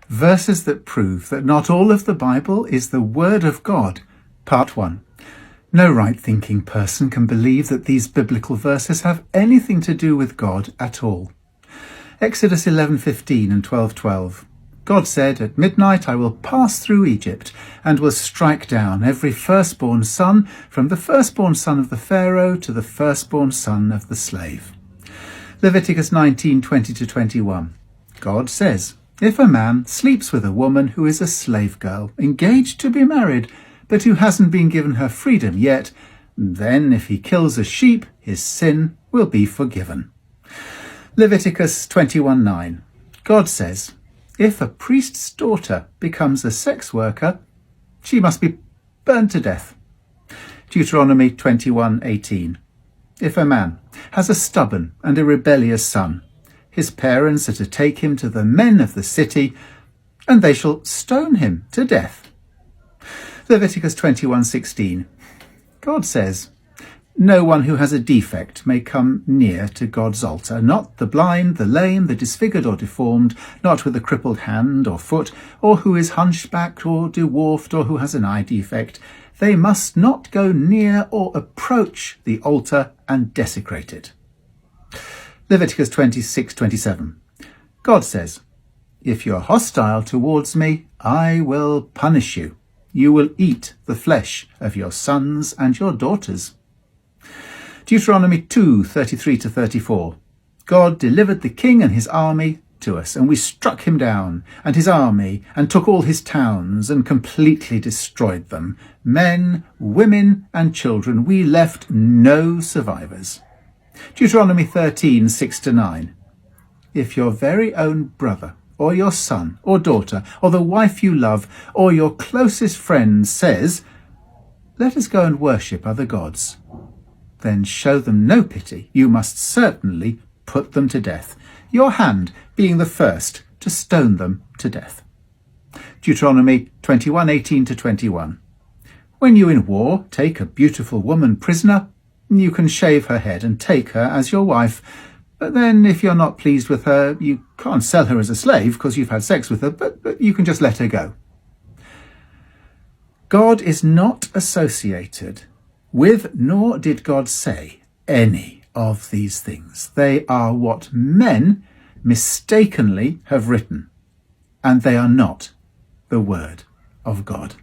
Verses that prove that not all of the Bible is the Word of God. Part 1. No right-thinking person can believe that these biblical verses have anything to do with God at all. Exodus 11:15 and 12:12. God said, "At midnight I will pass through Egypt and will strike down every firstborn son, from the firstborn son of the Pharaoh to the firstborn son of the slave." Leviticus 19:20-21. God says, "If a man sleeps with a woman who is a slave girl, engaged to be married, but who hasn't been given her freedom yet, then if he kills a sheep, his sin will be forgiven." Leviticus 21:9. God says, "If a priest's daughter becomes a sex worker, she must be burned to death." Deuteronomy 21:18. If a man has a stubborn and a rebellious son, his parents are to take him to the men of the city, and they shall stone him to death. Leviticus 21:16. God says, "No one who has a defect may come near to God's altar, not the blind, the lame, the disfigured or deformed, not with a crippled hand or foot, or who is hunchbacked or dwarfed, or who has an eye defect. They must not go near or approach the altar and desecrate it." Leviticus 26:27. God says, "If you're hostile towards me, I will punish you. You will eat the flesh of your sons and your daughters." Deuteronomy 2:33-34. God delivered the king and his army to us, and we struck him down and his army and took all his towns and completely destroyed them. Men, women and children, we left no survivors. Deuteronomy 13:6-9. If your very own brother or your son or daughter or the wife you love or your closest friend says, "Let us go and worship other gods," then show them no pity. You must certainly put them to death, your hand being the first to stone them to death. Deuteronomy 21:18-21. When you in war take a beautiful woman prisoner, you can shave her head and take her as your wife. But then if you're not pleased with her, you can't sell her as a slave because you've had sex with her, but you can just let her go. God is not associated with, nor did God say, any of these things. They are what men mistakenly have written, and they are not the Word of God.